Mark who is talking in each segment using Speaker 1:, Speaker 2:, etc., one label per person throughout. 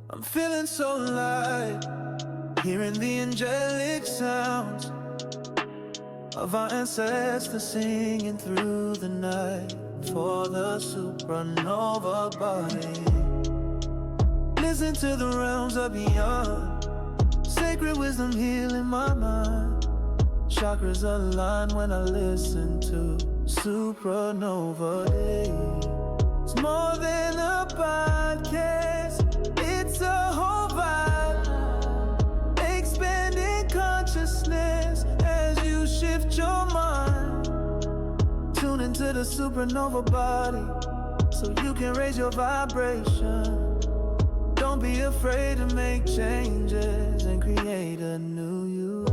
Speaker 1: I'm feeling so light, hearing the angelic sounds of our ancestors singing through the night for the supernova body. Listen to the realms of beyond, sacred wisdom healing my mind. Chakras align when I listen to supernova day. It's more than a podcast, it's a whole vibe. Expanding consciousness as you shift your mind. Tune into the supernova body so you can raise your vibration. Don't be afraid to make changes and create a new you.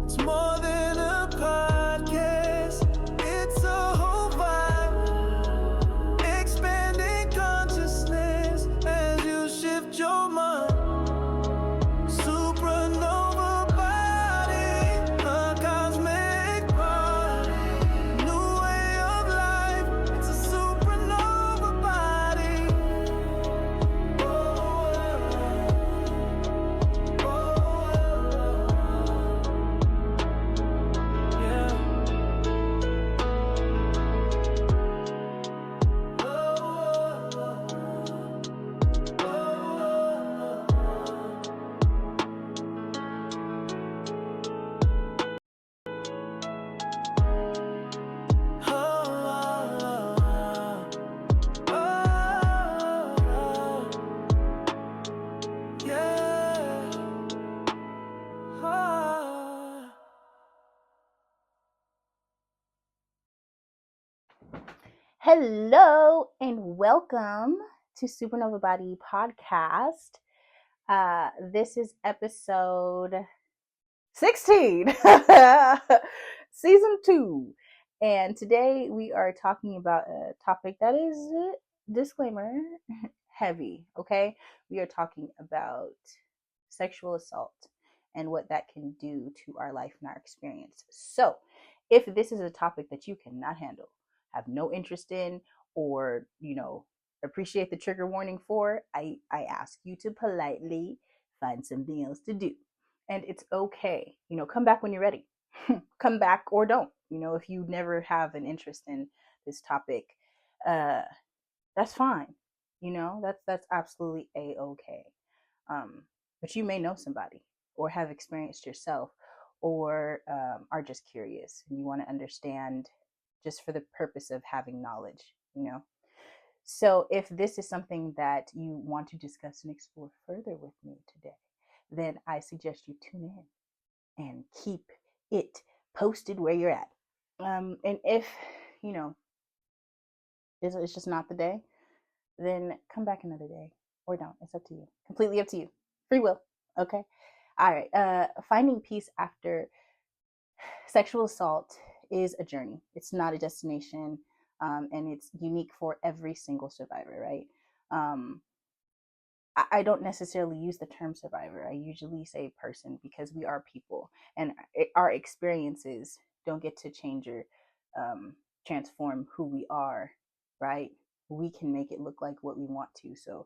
Speaker 1: It's more than a podcast, it's a whole vibe. Expanding consciousness as you shift your mind. Supernova body, a cosmic party. New way of life, it's a supernova body.
Speaker 2: Hello and welcome to Supernova Body Podcast. This is episode 16, season 2. And today we are talking about a topic that is, disclaimer, heavy, okay? We are talking about sexual assault and what that can do to our life and our experience. So, if this is a topic that you cannot handle, have no interest in, or appreciate the trigger warning for, I ask you to politely find something else to do. And it's okay. Come back when you're ready. Come back or don't. If you never have an interest in this topic, that's fine. That's absolutely a-okay. But you may know somebody or have experienced yourself, or are just curious and you want to understand just for the purpose of having knowledge. So if this is something that you want to discuss and explore further with me today, then I suggest you tune in and keep it posted where you're at. And if it's just not the day, then come back another day or don't. It's up to you. Completely up to you. Free will. Okay. All right. Finding peace after sexual assault is a journey. It's not a destination, and it's unique for every single survivor, right? I don't necessarily use the term survivor. I usually say person, because we are people, and our experiences don't get to change or transform who we are, right? We can make it look like what we want to. So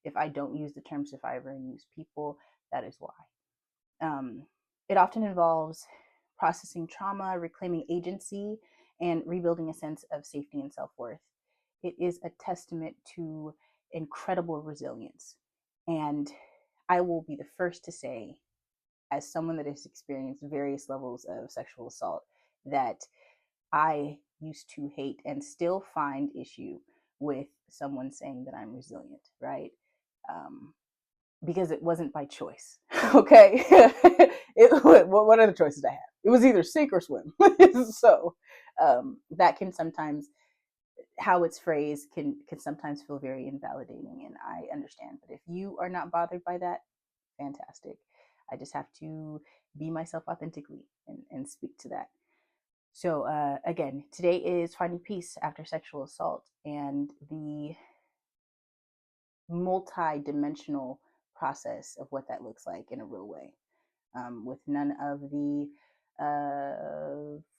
Speaker 2: if I don't use the term survivor and use people, that is why. It often involves processing trauma, reclaiming agency, and rebuilding a sense of safety and self-worth. It is a testament to incredible resilience. And I will be the first to say, as someone that has experienced various levels of sexual assault, that I used to hate and still find issue with someone saying that I'm resilient, right? Because it wasn't by choice. Okay. What are the choices I had? It was either sink or swim. So that can sometimes, how it's phrased can sometimes feel very invalidating, and I understand. But if you are not bothered by that, fantastic. I just have to be myself authentically and speak to that. So again, today is finding peace after sexual assault, and the multi-dimensional process of what that looks like in a real way, with none of the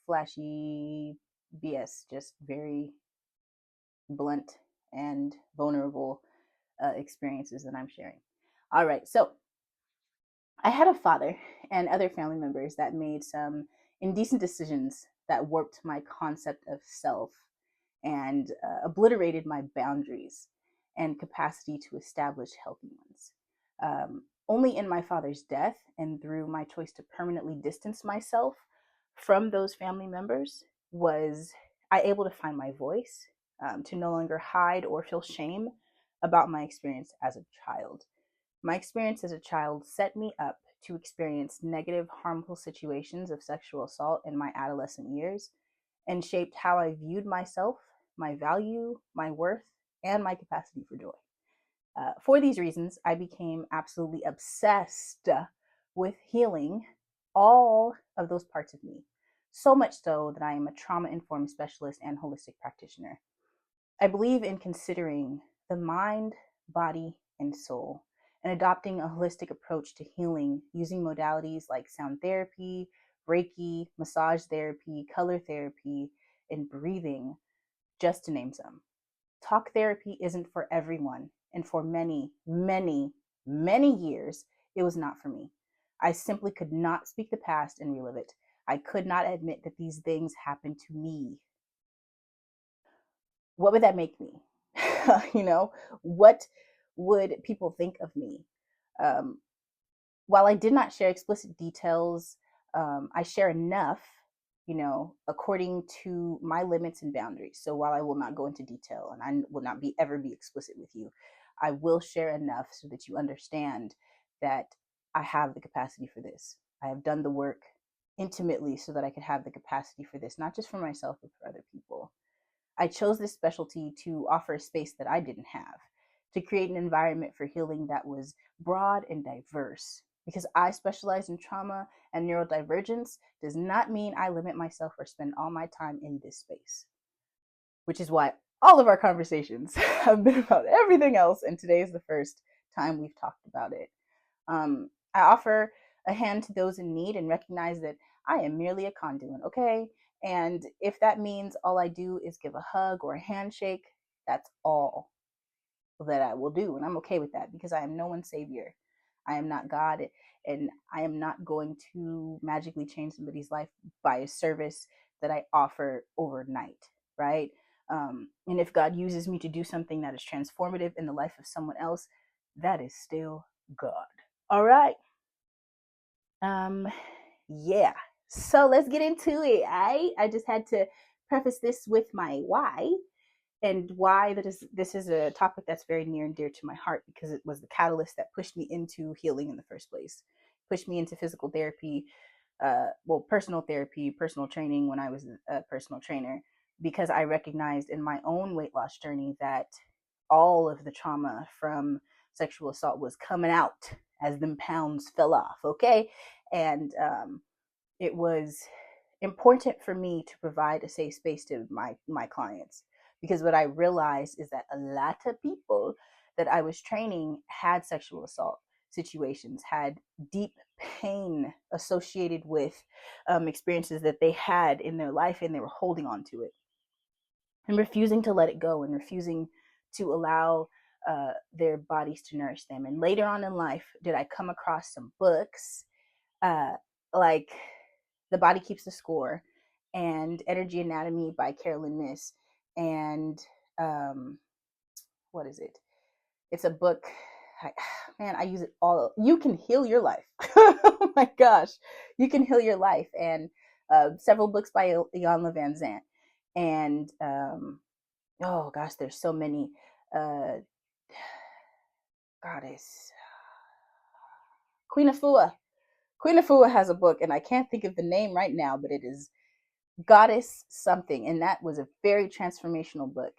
Speaker 2: flashy BS, just very blunt and vulnerable experiences that I'm sharing. All right, so I had a father and other family members that made some indecent decisions that warped my concept of self and obliterated my boundaries and capacity to establish healthy ones. Only in my father's death and through my choice to permanently distance myself from those family members was I able to find my voice, to no longer hide or feel shame about my experience as a child. My experience as a child set me up to experience negative, harmful situations of sexual assault in my adolescent years and shaped how I viewed myself, my value, my worth, and my capacity for joy. For these reasons, I became absolutely obsessed with healing all of those parts of me, so much so that I am a trauma informed specialist and holistic practitioner. I believe in considering the mind, body, and soul and adopting a holistic approach to healing using modalities like sound therapy, Reiki, massage therapy, color therapy, and breathing, just to name some. Talk therapy isn't for everyone, and for many, many, many years, it was not for me. I simply could not speak the past and relive it. I could not admit that these things happened to me. What would that make me? you know, what would people think of me? Um, while I did not share explicit details, I share enough, according to my limits and boundaries. So while I will not go into detail and I will not ever be explicit with you, I will share enough so that you understand that I have the capacity for this. I have done the work intimately so that I could have the capacity for this, not just for myself, but for other people. I chose this specialty to offer a space that I didn't have, to create an environment for healing that was broad and diverse. Because I specialize in trauma and neurodivergence does not mean I limit myself or spend all my time in this space, which is why all of our conversations have been about everything else, and today is the first time we've talked about it. I offer a hand to those in need and recognize that I am merely a conduit, okay? And if that means all I do is give a hug or a handshake, that's all that I will do. And I'm okay with that because I am no one's savior. I am not God, and I am not going to magically change somebody's life by a service that I offer overnight, right? And if God uses me to do something that is transformative in the life of someone else, that is still God. All right. Um, yeah. So let's get into it. I just had to preface this with my why, and why this is a topic that's very near and dear to my heart because it was the catalyst that pushed me into healing in the first place, pushed me into physical therapy, personal therapy, personal training when I was a personal trainer, because I recognized in my own weight loss journey that all of the trauma from sexual assault was coming out as them pounds fell off. Okay. And it was important for me to provide a safe space to my clients, because what I realized is that a lot of people that I was training had sexual assault situations, had deep pain associated with experiences that they had in their life, and they were holding on to it and refusing to let it go and refusing to allow their bodies to nourish them. And later on in life, did I come across some books uh, like The Body Keeps the Score and Energy Anatomy by Carolyn Miss. And what is it? It's a book. I use it all. You Can Heal Your Life. Oh my gosh. You Can Heal Your Life. And several books by Jan Van Zant. And oh gosh, there's so many. Goddess. Queen Afua. Queen Afua has a book, and I can't think of the name right now, but it is Goddess something, and that was a very transformational book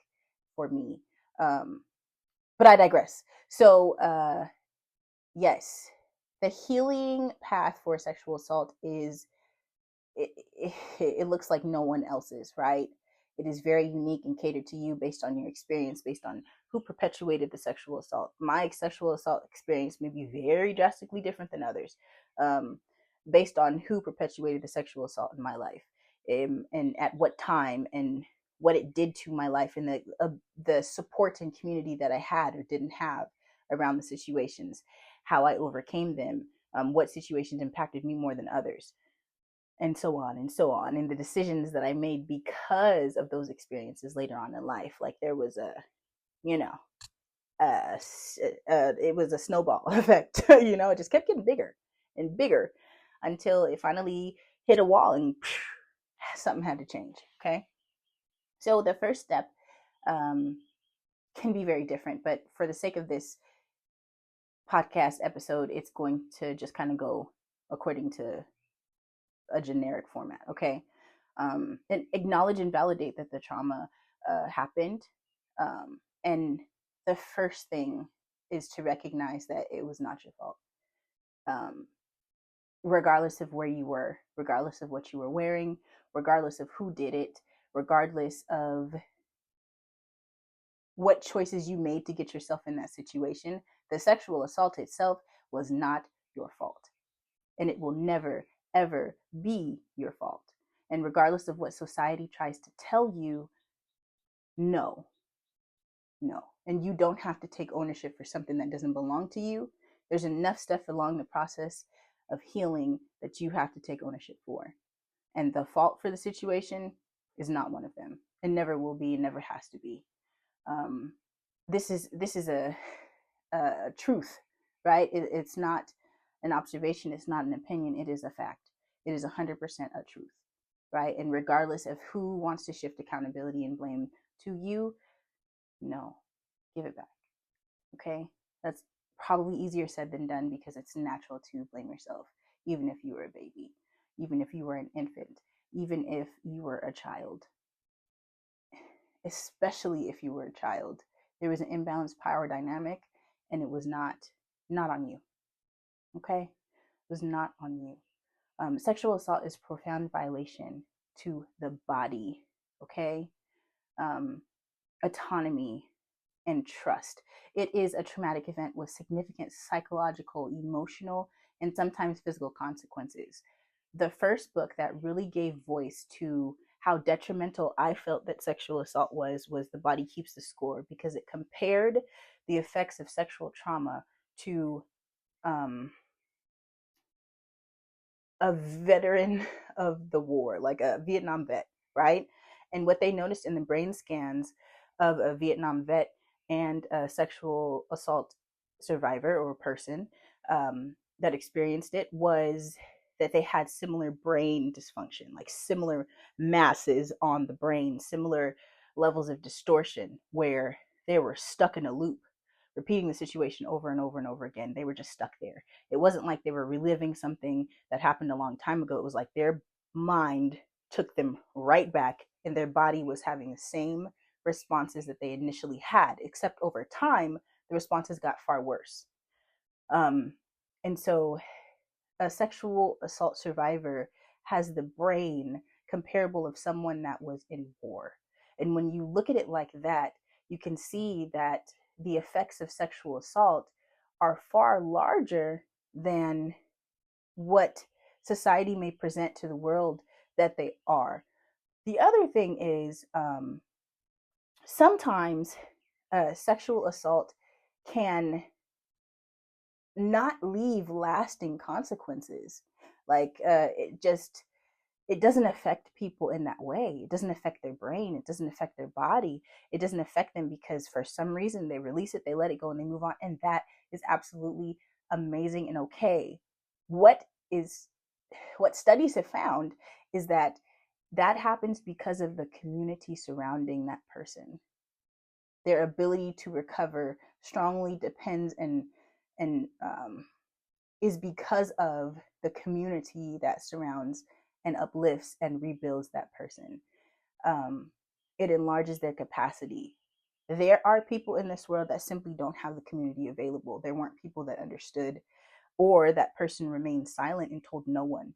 Speaker 2: for me. But I digress. So yes, the healing path for sexual assault is it looks like no one else's, right? It is very unique and catered to you based on your experience, based on who perpetuated the sexual assault. My sexual assault experience may be very drastically different than others, based on who perpetuated the sexual assault in my life, and at what time, and what it did to my life, and the support and community that I had or didn't have around the situations, how I overcame them, what situations impacted me more than others, and so on and so on, and the decisions that I made because of those experiences later on in life. Like there was a, you know, it was a snowball effect. It just kept getting bigger and bigger until it finally hit a wall and something had to change. Okay. So the first step um, can be very different, but for the sake of this podcast episode, it's going to just kind of go according to a generic format. Okay. And acknowledge and validate that the trauma happened. And the first thing is to recognize that it was not your fault. Um, Regardless of where you were, regardless of what you were wearing, regardless of who did it, regardless of what choices you made to get yourself in that situation, the sexual assault itself was not your fault. And it will never, ever be your fault. And regardless of what society tries to tell you, no, no. And you don't have to take ownership for something that doesn't belong to you. There's enough stuff along the process of healing that you have to take ownership for. And the fault for the situation is not one of them. It never will be, it never has to be. This is a truth, right? It's not an observation, it's not an opinion, it is a fact. It is 100% a truth, right? And regardless of who wants to shift accountability and blame to you, no, give it back. Okay, that's probably easier said than done because it's natural to blame yourself, even if you were a baby, even if you were an infant, even if you were a child, especially if you were a child. There was an imbalanced power dynamic, and it was not on you. Okay, it was not on you. Sexual assault is profound violation to the body. Okay, autonomy and trust. It is a traumatic event with significant psychological, emotional, and sometimes physical consequences. The first book that really gave voice to how detrimental I felt that sexual assault was The Body Keeps the Score, because it compared the effects of sexual trauma to um, a veteran of the war, like a Vietnam vet, right? And what they noticed in the brain scans of a Vietnam vet and a sexual assault survivor or person that experienced it was that they had similar brain dysfunction, like similar masses on the brain, similar levels of distortion, where they were stuck in a loop, repeating the situation over and over and over again. They were just stuck there. It wasn't like they were reliving something that happened a long time ago. It was like their mind took them right back, and their body was having the same responses that they initially had, except over time, the responses got far worse. Um, and so a sexual assault survivor has the brain comparable of someone that was in war. And when you look at it like that, you can see that the effects of sexual assault are far larger than what society may present to the world that they are. The other thing is sometimes sexual assault can not leave lasting consequences. Like it doesn't affect people in that way. It doesn't affect their brain. It doesn't affect their body. It doesn't affect them because for some reason they release it, they let it go, and they move on. And that is absolutely amazing and okay. What is what studies have found is that that happens because of the community surrounding that person. Their ability to recover strongly depends and is because of the community that surrounds and uplifts and rebuilds that person. Um, it enlarges their capacity. There are people in this world that simply don't have the community available. There weren't people that understood, or that person remained silent and told no one.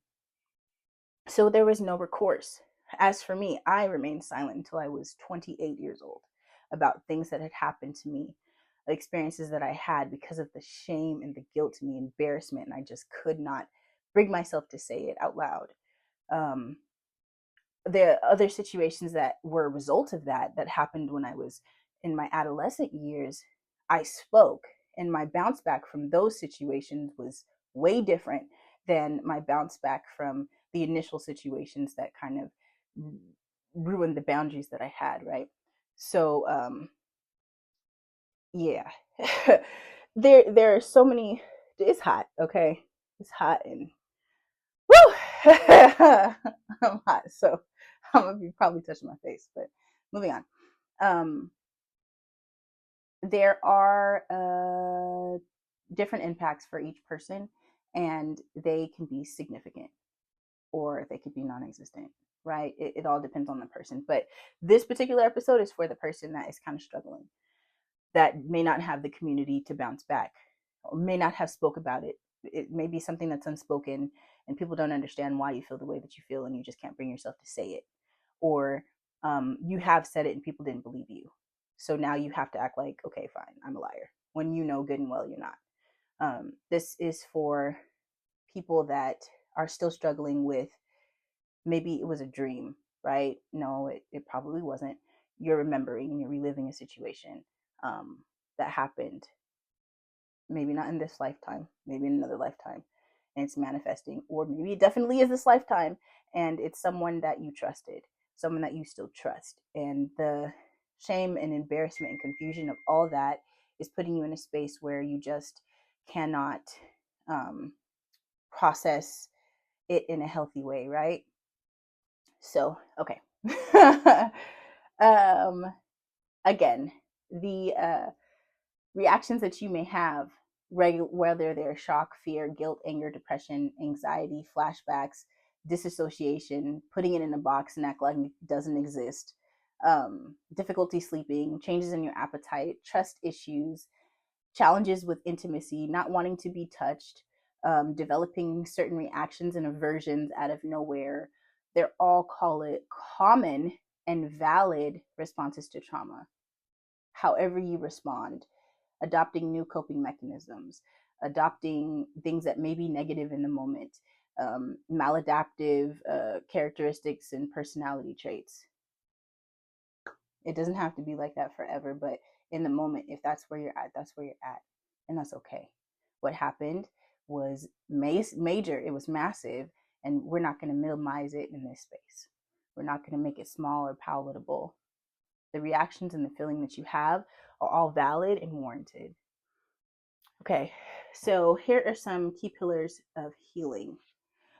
Speaker 2: So there was no recourse. As for me, I remained silent until I was 28 years old about things that had happened to me, experiences that I had, because of the shame and the guilt and the embarrassment. And I just could not bring myself to say it out loud. Um, the other situations that were a result of that happened when I was in my adolescent years, I spoke, and my bounce back from those situations was way different than my bounce back from the initial situations that kind of ruined the boundaries that I had, right? So yeah. There are so many. It's hot, okay? It's hot, and woo. I'm hot, so I'm gonna be probably touching my face, but moving on. um there are different impacts for each person, and they can be significant or they could be non-existent, right? It all depends on the person, but this particular episode is for the person that is kind of struggling, that may not have the community to bounce back, or may not have spoke about it. It may be something that's unspoken, and people don't understand why you feel the way that you feel, and you just can't bring yourself to say it. Or you have said it and people didn't believe you, so now you have to act like, okay, fine, I'm a liar, when you know good and well you're not. This is for people that are still struggling with, maybe it was a dream, right? No, it probably wasn't. You're remembering and you're reliving a situation um, that happened, maybe not in this lifetime, maybe in another lifetime, and it's manifesting. Or maybe it definitely is this lifetime, and it's someone that you trusted, someone that you still trust. And the shame and embarrassment and confusion of all that is putting you in a space where you just cannot um, process it in a healthy way, right? So, okay. um, Again, the reactions that you may have, whether they're shock, fear, guilt, anger, depression, anxiety, flashbacks, disassociation, putting it in a box and act like it doesn't exist, difficulty sleeping, changes in your appetite, trust issues, challenges with intimacy, not wanting to be touched, developing certain reactions and aversions out of nowhere. They're all, call it, common and valid responses to trauma. However, you respond, adopting new coping mechanisms, adopting things that may be negative in the moment, maladaptive characteristics and personality traits. It doesn't have to be like that forever, but in the moment, if that's where you're at, that's where you're at, and that's okay. What happened was major, it was massive, and we're not going to minimize it in this space. We're not going to make it small or palatable. The reactions and the feeling that you have are all valid and warranted. Okay, so here are some key pillars of healing.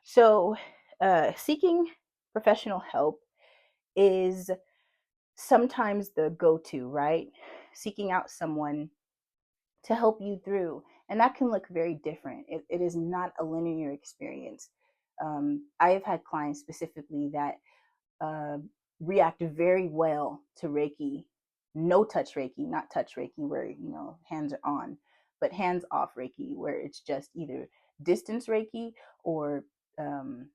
Speaker 2: So, seeking professional help is sometimes the go to, right? Seeking out someone to help you through. And that can look very different. It is not a linear experience. I have had clients specifically that uh, react very well to Reiki, no touch Reiki, not touch Reiki where, hands are on, but hands off Reiki where it's just either distance Reiki or um,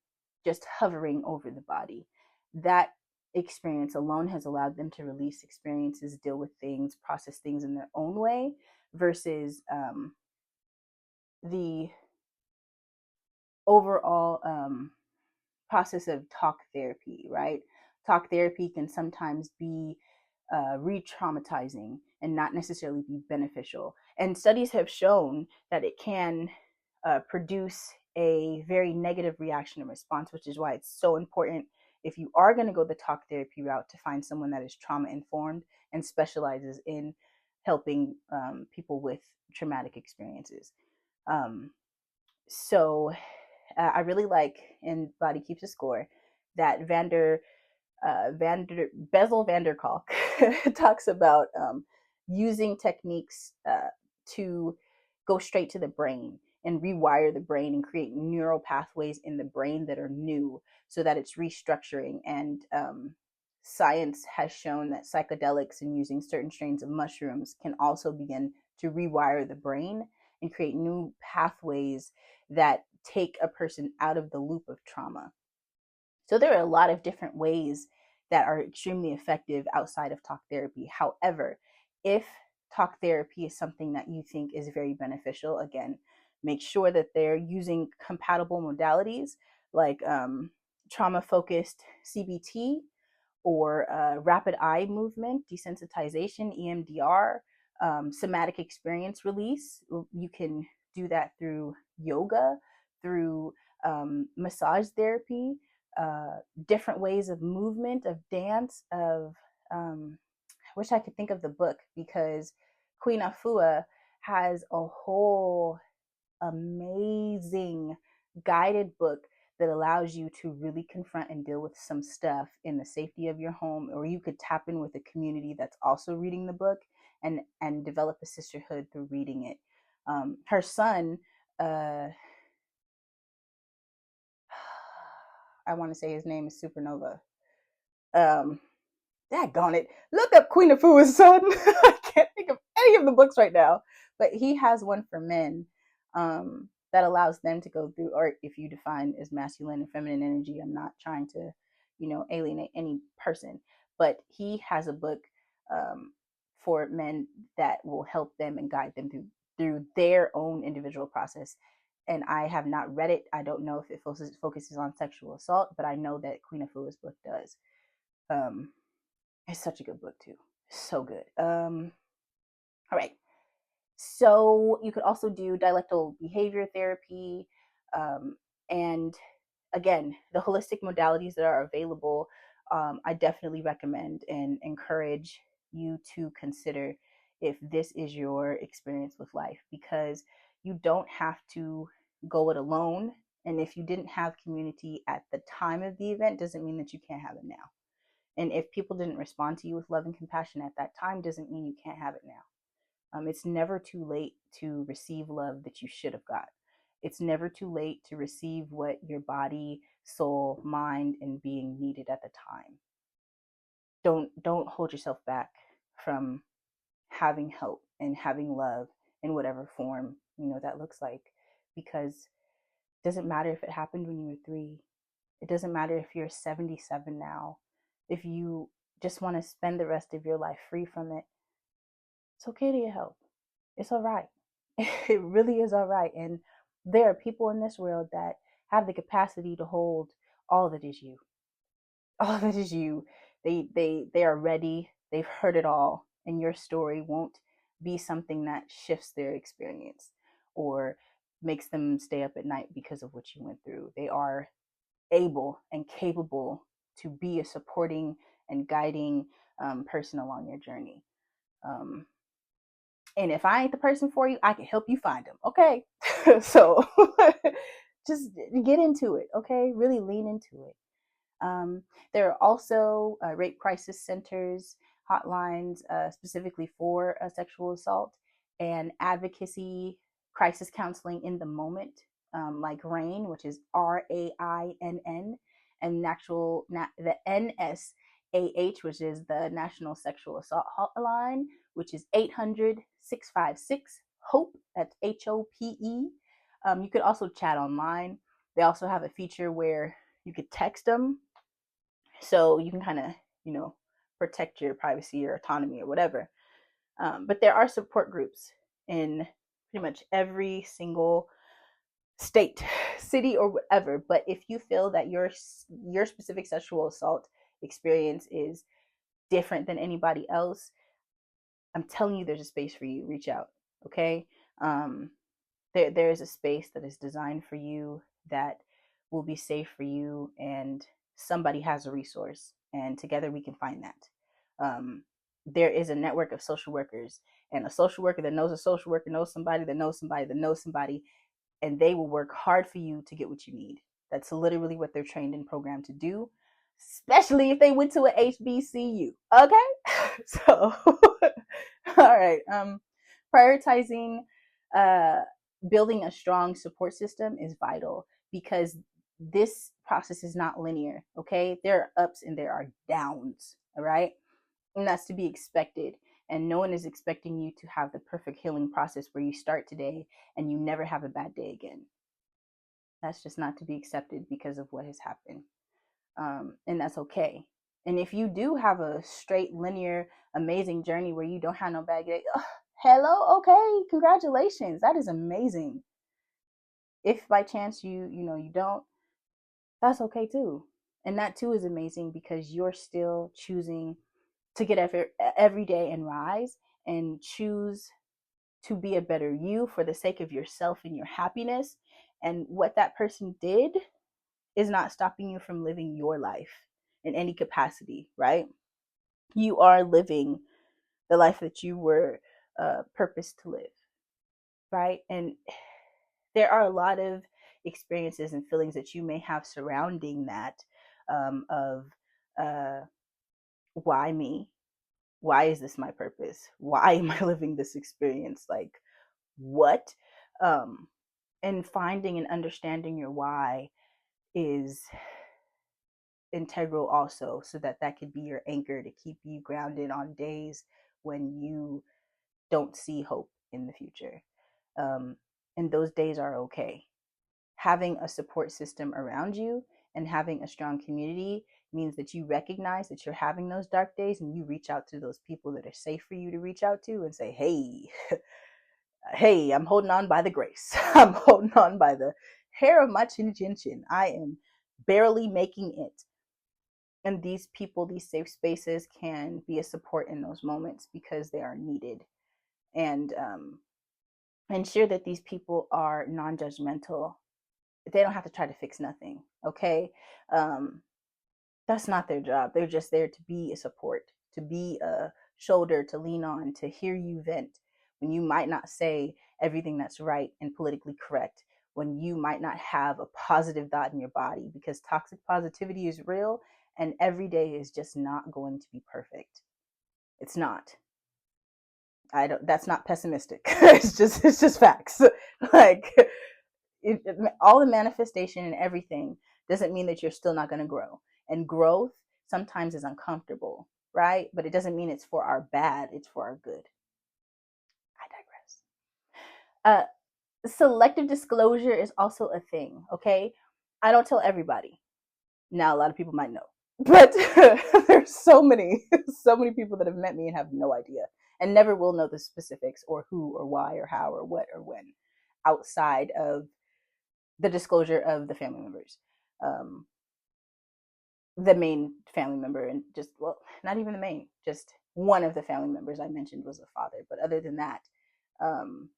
Speaker 2: just hovering over the body. That experience alone has allowed them to release experiences, deal with things, process things in their own way versus the overall process of talk therapy, right? Talk therapy can sometimes be re traumatizing and not necessarily be beneficial. And studies have shown that it can produce a very negative reaction and response, which is why it's so important, if you are going to go the talk therapy route, to find someone that is trauma informed and specializes in helping people with traumatic experiences. Um, so I really like, in Body Keeps a Score, that Bessel van der Kolk talks about using techniques to go straight to the brain and rewire the brain and create neural pathways in the brain that are new, so that it's restructuring. And science has shown that psychedelics and using certain strains of mushrooms can also begin to rewire the brain and create new pathways that take a person out of the loop of trauma. So there are a lot of different ways that are extremely effective outside of talk therapy. However, if talk therapy is something that you think is very beneficial, again, make sure that they're using compatible modalities like trauma-focused CBT, or rapid eye movement desensitization, EMDR, somatic experience release. You can do that through yoga, through massage therapy, different ways of movement, of dance, of I wish I could think of the book, because Queen Afua has a whole amazing guided book that allows you to really confront and deal with some stuff in the safety of your home, or you could tap in with a community that's also reading the book and develop a sisterhood through reading it. Her son, I want to say his name is Supernova. Daggone it. Look up Queen Afua's son. I can't think of any of the books right now, but he has one for men that allows them to go through, or if you define as masculine and feminine energy, I'm not trying to, alienate any person, but he has a book for men that will help them and guide them through their own individual process. And I have not read it. I don't know if it focuses on sexual assault, but I know that Queen Afua's book does. It's such a good book too. So good. All right. So you could also do dialectical behavior therapy, and again, the holistic modalities that are available. I definitely recommend and encourage you to consider if this is your experience with life, because you don't have to go it alone. And if you didn't have community at the time of the event, doesn't mean that you can't have it now. And if people didn't respond to you with love and compassion at that time, doesn't mean you can't have it now. It's never too late to receive love that you should have got. It's never too late to receive what your body, soul, mind, and being needed at the time. Don't hold yourself back from having help and having love in whatever form that looks like, because it doesn't matter if it happened when you were 3. It doesn't matter if you're 77 now. If you just want to spend the rest of your life free from it, it's okay to get help. It's all right. It really is all right. And there are people in this world that have the capacity to hold all that is you. All that is you. They are ready. They've heard it all. And your story won't be something that shifts their experience or makes them stay up at night because of what you went through. They are able and capable to be a supporting and guiding person along your journey. And if I ain't the person for you, I can help you find them. Okay. So just get into it. Okay. Really lean into it. There are also rape crisis centers, hotlines specifically for sexual assault, and advocacy crisis counseling in the moment, like RAINN, which is RAINN, and the NSAH, which is the National Sexual Assault Hotline, which is 800-656-HOPE. That's HOPE. You could also chat online. They also have a feature where you could text them, so you can kind of, protect your privacy or autonomy or whatever. But there are support groups in pretty much every single state, city, or whatever. But if you feel that your specific sexual assault experience is different than anybody else, I'm telling you, there's a space for you. Reach out, okay? There is a space that is designed for you that will be safe for you, and somebody has a resource, and together we can find that. There is a network of social workers, and a social worker that knows a social worker knows somebody that knows somebody that knows somebody, and they will work hard for you to get what you need. That's literally what they're trained and programmed to do, especially if they went to a HBCU. Okay. So all right. Prioritizing building a strong support system is vital, because this process is not linear. Okay, there are ups and there are downs. All right, and that's to be expected. And no one is expecting you to have the perfect healing process where you start today and you never have a bad day again. That's just not to be accepted because of what has happened. And that's okay. And if you do have a straight, linear, amazing journey where you don't have no bad day, hello, okay, congratulations. That is amazing. If by chance you don't, that's okay too. And that too is amazing because you're still choosing to get every day and rise and choose to be a better you for the sake of yourself and your happiness. And what that person did is not stopping you from living your life in any capacity, right? You are living the life that you were purposed to live, right? And there are a lot of experiences and feelings that you may have surrounding that, of uh, why me? Why is this my purpose? Why am I living this experience? Like, what? Um, and finding and understanding your why is integral also, so that that could be your anchor to keep you grounded on days when you don't see hope in the future. Um, and those days are okay. Having a support system around you and having a strong community means that you recognize that you're having those dark days, and you reach out to those people that are safe for you to reach out to and say, hey, hey, I'm holding on by the grace. I'm holding on by the hair of my chin chin chin. I am barely making it. And these people, these safe spaces can be a support in those moments because they are needed. And ensure that these people are non-judgmental. They don't have to try to fix nothing. Okay. um, that's not their job. They're just there to be a support, to be a shoulder to lean on, to hear you vent when you might not say everything that's right and politically correct, when you might not have a positive thought in your body, because toxic positivity is real, and every day is just not going to be perfect. It's not. I don't, that's not pessimistic. It's just facts. Like, all the manifestation and everything doesn't mean that you're still not going to grow. And growth sometimes is uncomfortable, right? But it doesn't mean it's for our bad, it's for our good. I digress. Selective disclosure is also a thing, okay? I don't tell everybody. Now, a lot of people might know, but there's so many people that have met me and have no idea and never will know the specifics or who or why or how or what or when, outside of the disclosure of the family members. Um, the main family member, and just, well, not even the main, just one of the family members I mentioned was a father. But other than that, um,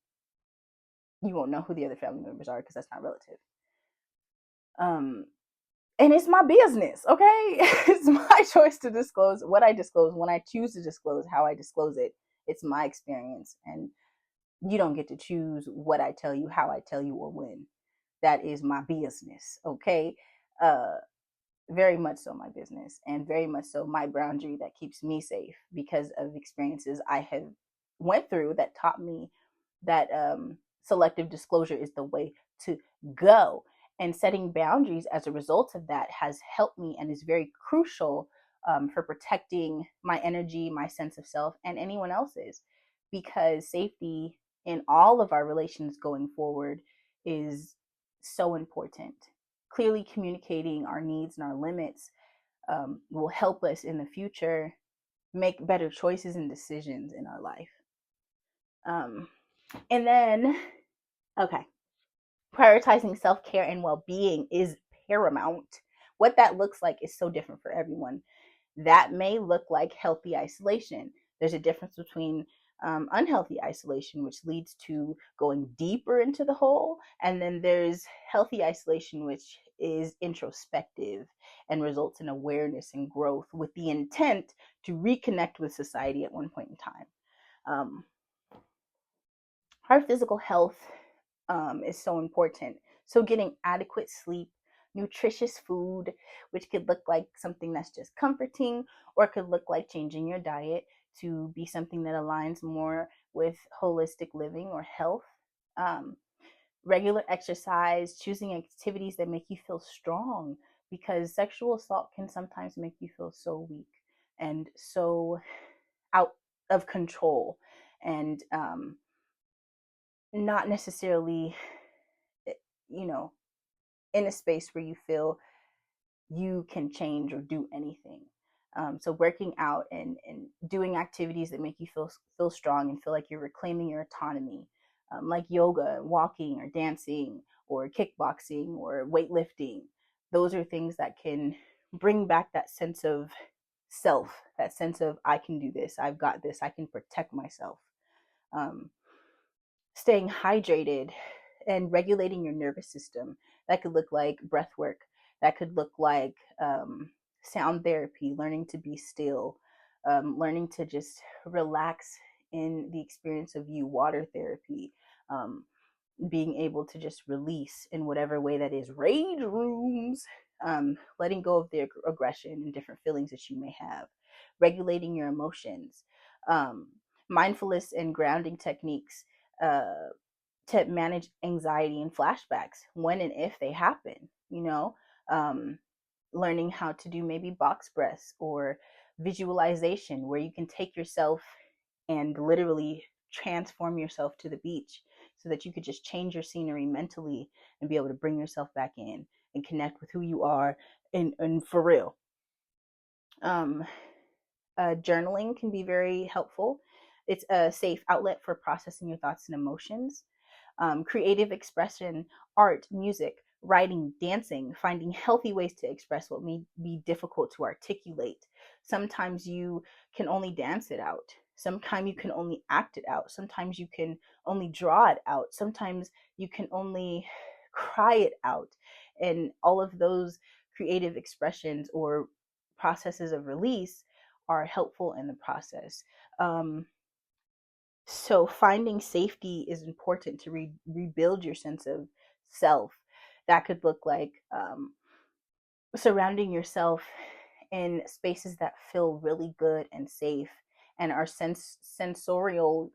Speaker 2: you won't know who the other family members are because that's not relative. Um, and it's my business, okay? It's my choice to disclose what I disclose, when I choose to disclose, how I disclose it. It's my experience, and you don't get to choose what I tell you, how I tell you, or when. That is my business, okay? Uh, very much so my business, and very much so my boundary that keeps me safe because of experiences I have went through that taught me that selective disclosure is the way to go. And setting boundaries as a result of that has helped me and is very crucial, for protecting my energy, my sense of self, and anyone else's, because safety in all of our relations going forward is so important. Clearly communicating our needs and our limits, will help us in the future make better choices and decisions in our life. Um, and then, okay, prioritizing self care and well being is paramount. What that looks like is so different for everyone. That may look like healthy isolation. There's a difference between unhealthy isolation, which leads to going deeper into the hole, and then there's healthy isolation, which is introspective and results in awareness and growth with the intent to reconnect with society at one point in time. Um, our physical health is so important. So, getting adequate sleep, nutritious food, which could look like something that's just comforting, or it could look like changing your diet to be something that aligns more with holistic living or health. Um, Regular exercise, choosing activities that make you feel strong, because sexual assault can sometimes make you feel so weak and so out of control, and not necessarily, eh, you know, in a space where you feel you can change or do anything. So working out and doing activities that make you feel strong and feel like you're reclaiming your autonomy, like yoga, walking, or dancing, or kickboxing, or weightlifting. Those are things that can bring back that sense of self, that sense of I can do this, I've got this, I can protect myself. Um, Staying hydrated and regulating your nervous system. That could look like breath work. That could look like sound therapy, learning to be still, learning to just relax in the experience of you, water therapy, um, being able to just release in whatever way that is, rage rooms, letting go of the aggression and different feelings that you may have, regulating your emotions, um, mindfulness and grounding techniques uh, to manage anxiety and flashbacks when and if they happen, um, learning how to do maybe box breaths or visualization where you can take yourself and literally transform yourself to the beach so that you could just change your scenery mentally and be able to bring yourself back in and connect with who you are and for real. Um, Journaling can be very helpful. It's a safe outlet for processing your thoughts and emotions. Creative expression, art, music, writing, dancing, finding healthy ways to express what may be difficult to articulate. Sometimes you can only dance it out. Sometimes you can only act it out. Sometimes you can only draw it out. Sometimes you can only cry it out. And all of those creative expressions or processes of release are helpful in the process. So finding safety is important to rebuild your sense of self. That could look like surrounding yourself in spaces that feel really good and safe and are sensorially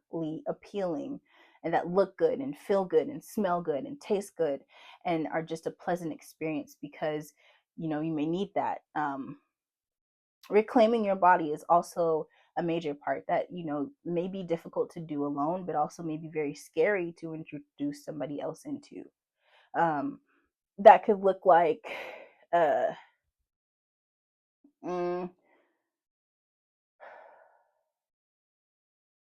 Speaker 2: appealing and that look good and feel good and smell good and taste good and are just a pleasant experience because you may need that. Reclaiming your body is also a major part that may be difficult to do alone but also may be very scary to introduce somebody else into. That could look like uh, mm,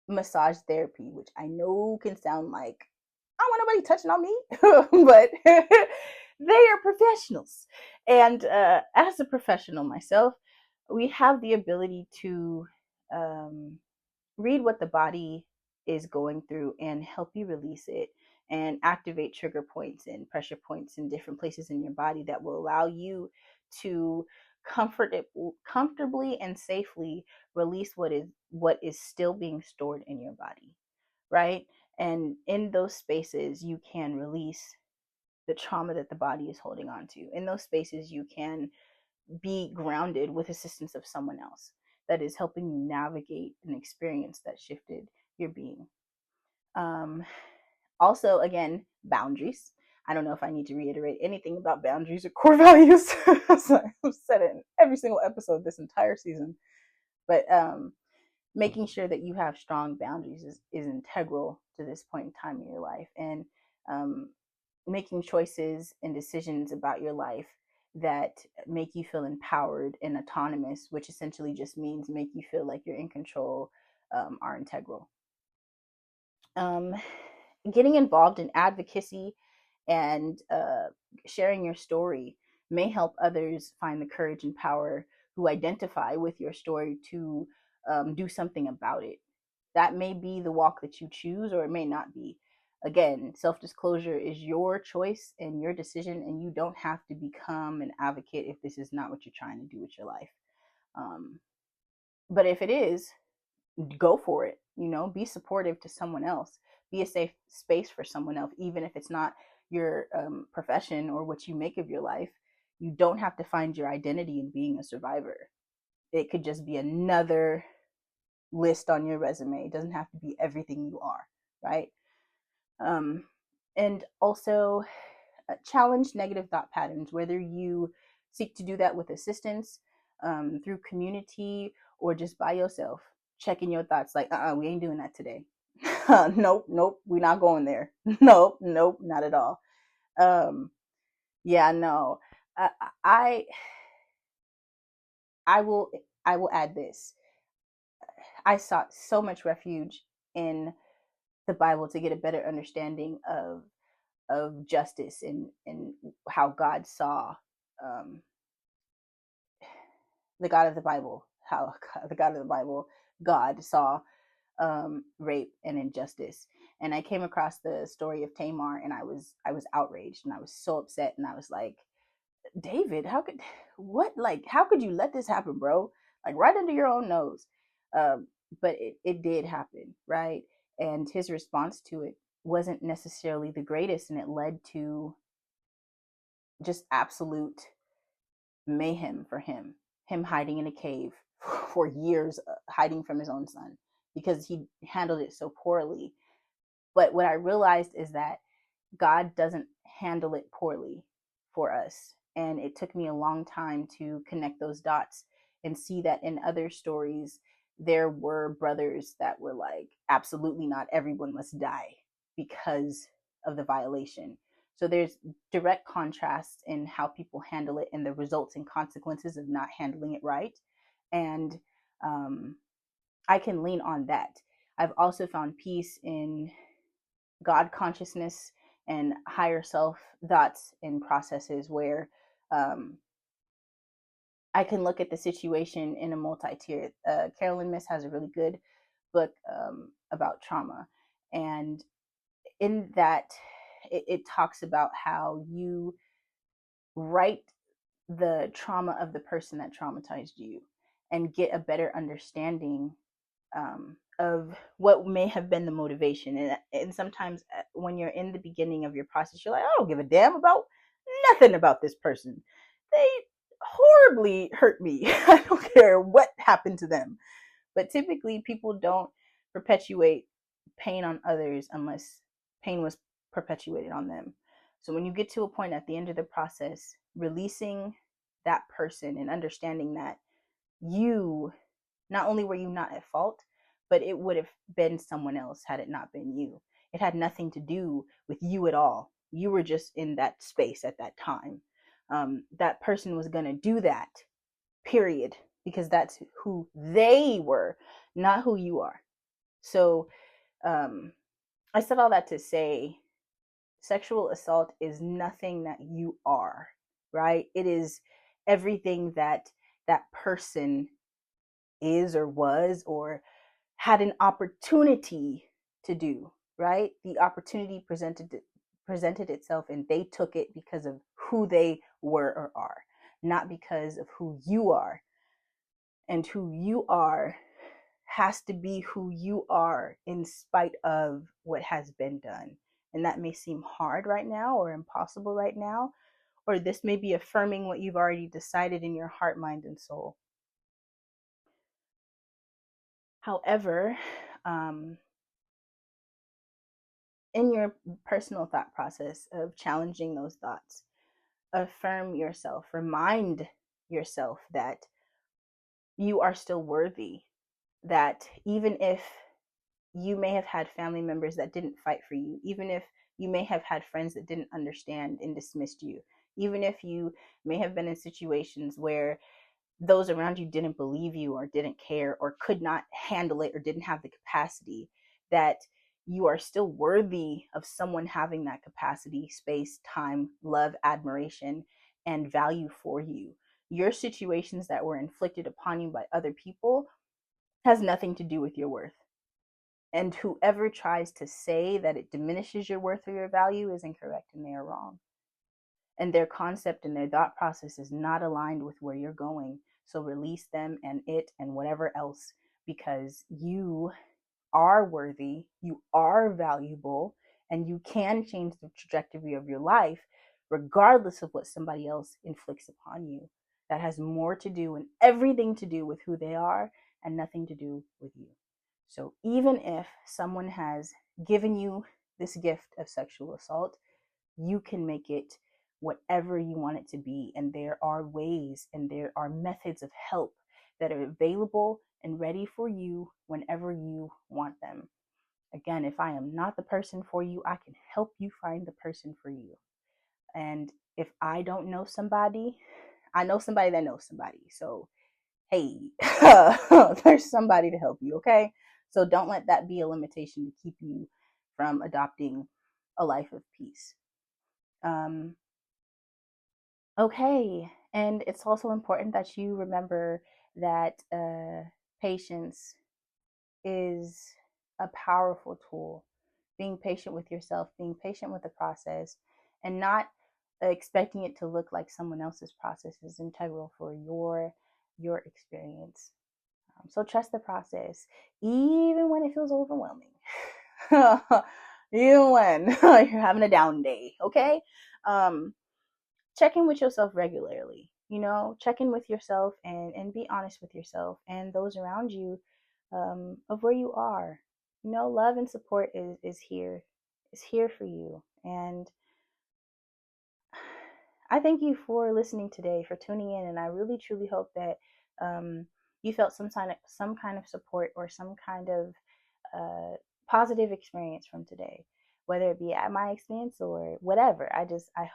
Speaker 2: massage therapy, which I know can sound like I don't want nobody touching on me, but they are professionals. And as a professional myself, we have the ability to um, read what the body is going through and help you release it and activate trigger points and pressure points in different places in your body that will allow you to comfortably and safely release what is still being stored in your body, right? And in those spaces you can release the trauma that the body is holding on to. In those spaces you can be grounded with assistance of someone else that is helping you navigate an experience that shifted your being. Um, Also, again, boundaries. I don't know if I need to reiterate anything about boundaries or core values. I've said it in every single episode this entire season. But making sure that you have strong boundaries is integral to this point in time in your life. And um, making choices and decisions about your life that make you feel empowered and autonomous, which essentially just means make you feel like you're in control, are integral. Um, Getting involved in advocacy and sharing your story may help others find the courage and power who identify with your story to do something about it. That may be the walk that you choose, or it may not be. Again, self disclosure is your choice and your decision, and you don't have to become an advocate if this is not what you're trying to do with your life. Um, but if it is, go for it. Be supportive to someone else, be a safe space for someone else, even if it's not your profession or what you make of your life. You don't have to find your identity in being a survivor. It could just be another list on your resume. It doesn't have to be everything you are, right? um, and also challenge negative thought patterns, whether you seek to do that with assistance, through community, or just by yourself. Checking your thoughts like, we ain't doing that today. Nope, we're not going there. Nope, not at all. Um, yeah, no. I, I, I will, I will add this. I sought so much refuge in the Bible to get a better understanding of justice and how God saw um, the God of the Bible, how the God of the Bible, God saw rape and injustice. And I came across the story of Tamar, and I was outraged, and I was so upset, and I was like, David, how could you let this happen, bro? Like right under your own nose. Um, but it did happen, right? And his response to it wasn't necessarily the greatest, and it led to just absolute mayhem for him hiding in a cave for years, hiding from his own son because he handled it so poorly. But what I realized is that God doesn't handle it poorly for us. And it took me a long time to connect those dots and see that in other stories, there were brothers that were like, absolutely not, everyone must die because of the violation. So there's direct contrast in how people handle it and the results and consequences of not handling it right. And I can lean on that. I've also found peace in God consciousness and higher self thoughts and processes where um, I can look at the situation in a multi-tier. Carolyn Miss has a really good book about trauma, and in that, it talks about how you write the trauma of the person that traumatized you and get a better understanding of what may have been the motivation. And sometimes when you're in the beginning of your process, you're like, I don't give a damn about nothing about this person. They horribly hurt me. I don't care what happened to them. But typically, people don't perpetuate pain on others unless pain was perpetuated on them. So when you get to a point at the end of the process, releasing that person and understanding that you, not only were you not at fault, but it would have been someone else had it not been you. It had nothing to do with you at all. You were just in that space at that time. That person was going to do that, period, because that's who they were, not who you are. So I said all that to say sexual assault is nothing that you are, right? It is everything that that person is or was or had an opportunity to do, right? The opportunity presented itself and they took it because of who they were or are, not because of who you are. And who you are has to be who you are in spite of what has been done. And that may seem hard right now or impossible right now, or this may be affirming what you've already decided in your heart, mind, and soul. However, in your personal thought process of challenging those thoughts, affirm yourself, remind yourself that you are still worthy, that even if you may have had family members that didn't fight for you, even if you may have had friends that didn't understand and dismissed you, even if you may have been in situations where those around you didn't believe you or didn't care or could not handle it or didn't have the capacity, that you are still worthy of someone having that capacity, space, time, love, admiration, and value for you. Your situations that were inflicted upon you by other people has nothing to do with your worth. And whoever tries to say that it diminishes your worth or your value is incorrect, and they are wrong. And their concept and their thought process is not aligned with where you're going. So release them and it and whatever else, because you are worthy, you are valuable, and you can change the trajectory of your life regardless of what somebody else inflicts upon you. That has more to do and everything to do with who they are and nothing to do with you. So even if someone has given you this gift of sexual assault, you can make it whatever you want it to be. And there are ways and there are methods of help that are available and ready for you whenever you want them. Again, if I am not the person for you, I can help you find the person for you. And if I don't know somebody, I know somebody that knows somebody. So, hey, there's somebody to help you, okay? So don't let that be a limitation to keep you from adopting a life of peace. Okay, And it's also important that you remember that patience is a powerful tool. Being patient with yourself, being patient with the process, and not expecting it to look like someone else's process is integral for your experience. So trust the process, even when it feels overwhelming, even when you're having a down day. Okay, check in with yourself regularly. Check in with yourself and be honest with yourself and those around you, of where you are. Love and support is here for you. And I thank you for listening today, for tuning in, and I really truly hope that you felt some kind of support or some kind of positive experience from today, whether it be at my expense or whatever. I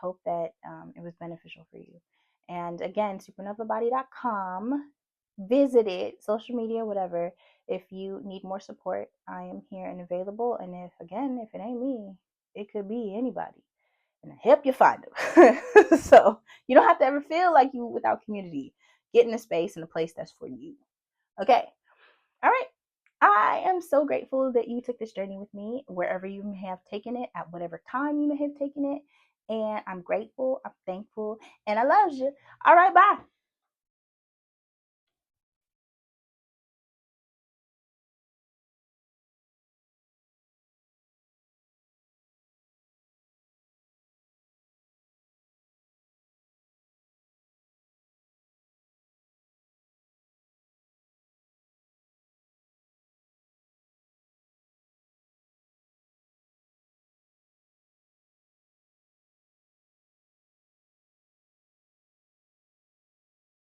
Speaker 2: hope that it was beneficial for you. And again, supernovabody.com. Visit it, social media, whatever. If you need more support, I am here and available. And if it ain't me, it could be anybody, and I help you find them. So you don't have to ever feel like you without community. Get in a space and a place that's for you. Okay. All right. I am so grateful that you took this journey with me, wherever you may have taken it, at whatever time you may have taken it. And I'm grateful, I'm thankful, and I love you. All right, bye.